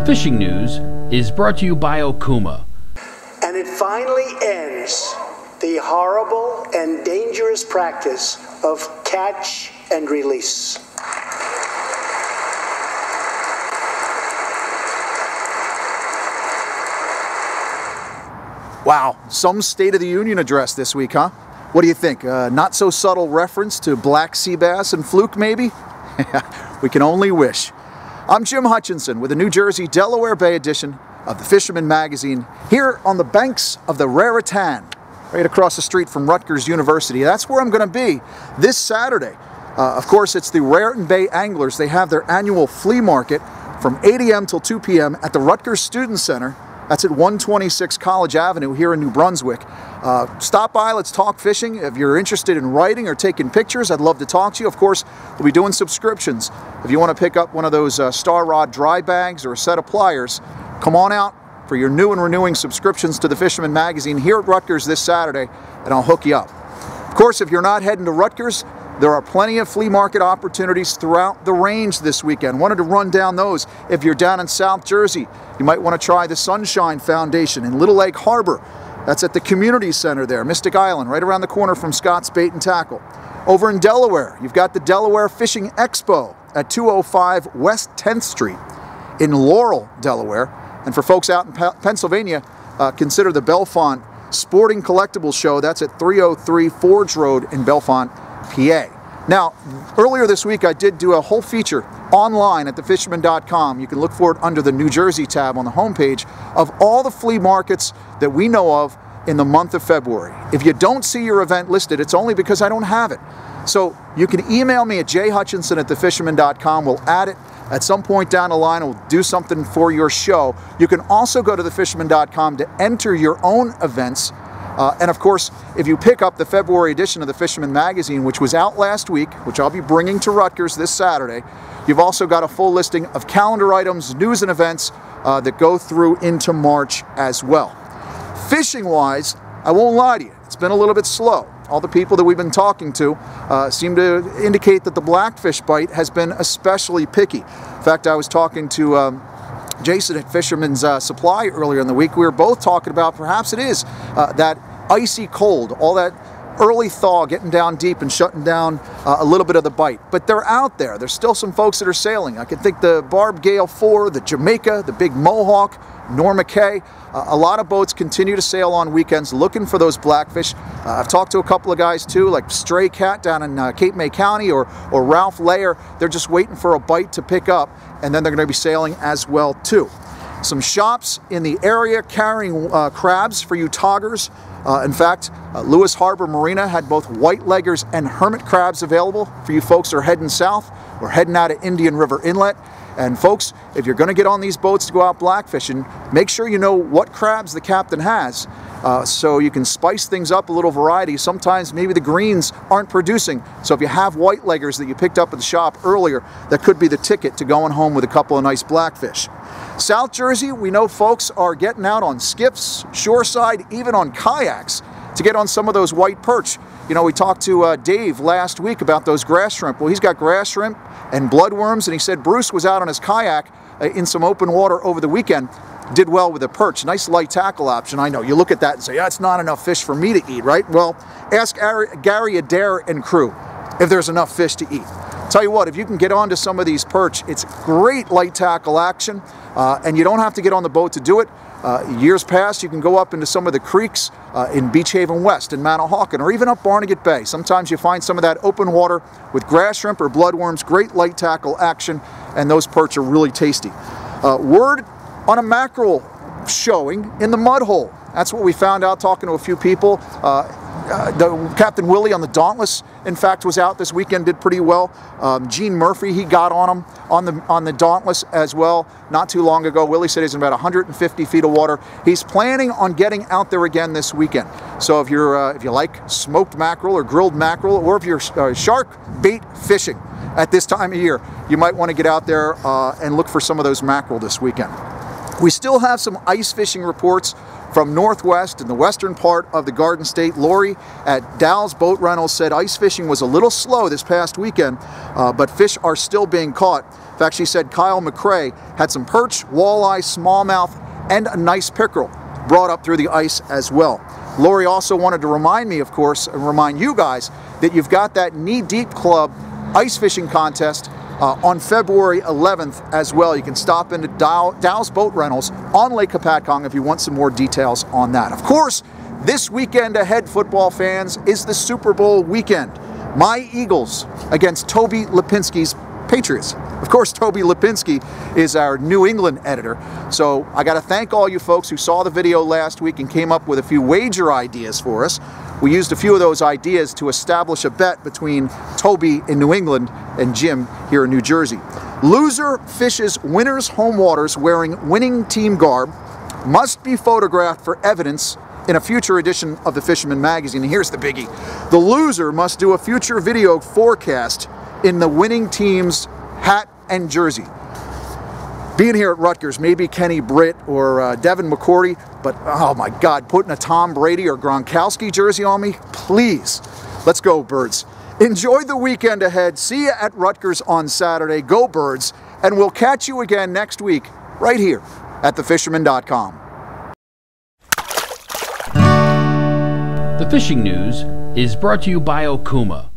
fishing news is brought to you by Okuma. And it finally ends the horrible and dangerous practice of catch and release. Wow, some State of the Union address this week, huh? What do you think? Not so subtle reference to black sea bass and fluke, maybe? We can only wish. I'm Jim Hutchinson with the New Jersey Delaware Bay edition of the Fisherman magazine, here on the banks of the Raritan, right across the street from Rutgers University. That's where I'm going to be this Saturday. Of course, it's the Raritan Bay Anglers. They have their annual flea market from 8 a.m. till 2 p.m. at the Rutgers Student Center. That's at 126 College Avenue here in New Brunswick. Stop by, let's talk fishing. If you're interested in writing or taking pictures, I'd love to talk to you. Of course, we'll be doing subscriptions. If you want to pick up one of those Star Rod dry bags or a set of pliers, come on out for your new and renewing subscriptions to the Fisherman magazine here at Rutgers this Saturday, and I'll hook you up. Of course, if you're not heading to Rutgers, there are plenty of flea market opportunities throughout the range this weekend. Wanted to run down those. If you're down in South Jersey, you might want to try the Sunshine Foundation in Little Egg Harbor. That's at the community center there, Mystic Island, right around the corner from Scott's Bait and Tackle. Over in Delaware, you've got the Delaware Fishing Expo at 205 West 10th Street in Laurel, Delaware. And for folks out in Pennsylvania, consider the Bellefonte Sporting Collectibles Show. That's at 303 Forge Road in Bellefonte, PA. Now, earlier this week I did do a whole feature online at thefisherman.com. You can look for it under the New Jersey tab on the homepage of all the flea markets that we know of in the month of February. If you don't see your event listed, it's only because I don't have it. So you can email me at jhutchinson@thefisherman.com. We'll add it at some point down the line. We'll do something for your show. You can also go to thefisherman.com to enter your own events. And of course, if you pick up the February edition of the Fisherman magazine, which was out last week, which I'll be bringing to Rutgers this Saturday, you've also got a full listing of calendar items, news and events that go through into March as well. Fishing-wise, I won't lie to you, it's been a little bit slow. All the people that we've been talking to seem to indicate that the blackfish bite has been especially picky. In fact, I was talking to Jason at Fisherman's Supply earlier in the week. We were both talking about perhaps it is that icy cold, all that early thaw getting down deep and shutting down a little bit of the bite. But they're out there. There's still some folks that are sailing. I can think the Barb Gale 4, the Jamaica, the Big Mohawk, Norma Kay. A lot of boats continue to sail on weekends looking for those blackfish. I've talked to a couple of guys too, like Stray Cat down in Cape May County or Ralph Layer. They're just waiting for a bite to pick up, and then they're going to be sailing as well too. Some shops in the area carrying crabs for you toggers. In fact, Lewis Harbor Marina had both white leggers and hermit crabs available for you folks that are heading south or heading out of Indian River Inlet. And folks, if you're going to get on these boats to go out blackfishing, make sure you know what crabs the captain has so you can spice things up a little variety. Sometimes maybe the greens aren't producing. So if you have white leggers that you picked up at the shop earlier, that could be the ticket to going home with a couple of nice blackfish. South Jersey, we know folks are getting out on skiffs, shoreside, even on kayaks to get on some of those white perch. You know, we talked to Dave last week about those grass shrimp. Well, he's got grass shrimp and bloodworms, and he said Bruce was out on his kayak in some open water over the weekend, did well with a perch. Nice light tackle option. I know, you look at that and say, yeah, it's not enough fish for me to eat, right? Well, ask Gary Adair and crew if there's enough fish to eat. Tell you what, if you can get onto some of these perch, it's great light tackle action, and you don't have to get on the boat to do it. Years past, you can go up into some of the creeks in Beach Haven West, in Manahawkin, or even up Barnegat Bay. Sometimes you find some of that open water with grass shrimp or bloodworms, great light tackle action, and those perch are really tasty. Word on a mackerel showing in the mud hole. That's what we found out talking to a few people. Captain Willie on the Dauntless, in fact, was out this weekend, did pretty well. Gene Murphy, he got on him on the Dauntless as well not too long ago. Willie said he's in about 150 feet of water. He's planning on getting out there again this weekend. So if you like smoked mackerel or grilled mackerel, or if you're shark bait fishing at this time of year, you might want to get out there and look for some of those mackerel this weekend. We still have some ice fishing reports from Northwest in the western part of the Garden State. Lori at Dal's Boat Rentals said ice fishing was a little slow this past weekend, but fish are still being caught. In fact, she said Kyle McCrae had some perch, walleye, smallmouth, and a nice pickerel brought up through the ice as well. Lori also wanted to remind me, of course, and remind you guys that you've got that Knee Deep Club ice fishing contest on February 11th as well. You can stop into Dow's Boat Rentals on Lake Kapatcong if you want some more details on that. Of course, this weekend ahead, football fans, is the Super Bowl weekend. My Eagles against Toby Lipinski's Patriots. Of course, Toby Lipinski is our New England editor, so I got to thank all you folks who saw the video last week and came up with a few wager ideas for us. We used a few of those ideas to establish a bet between Toby in New England and Jim here in New Jersey. Loser fishes winner's home waters wearing winning team garb, must be photographed for evidence in a future edition of the Fisherman magazine. And here's the biggie. The loser must do a future video forecast in the winning team's hat and jersey. Being here at Rutgers, maybe Kenny Britt or Devin McCourty, but oh my God, putting a Tom Brady or Gronkowski jersey on me? Please. Let's go, Birds. Enjoy the weekend ahead. See you at Rutgers on Saturday. Go, Birds. And we'll catch you again next week right here at thefisherman.com. The Fishing News is brought to you by Okuma.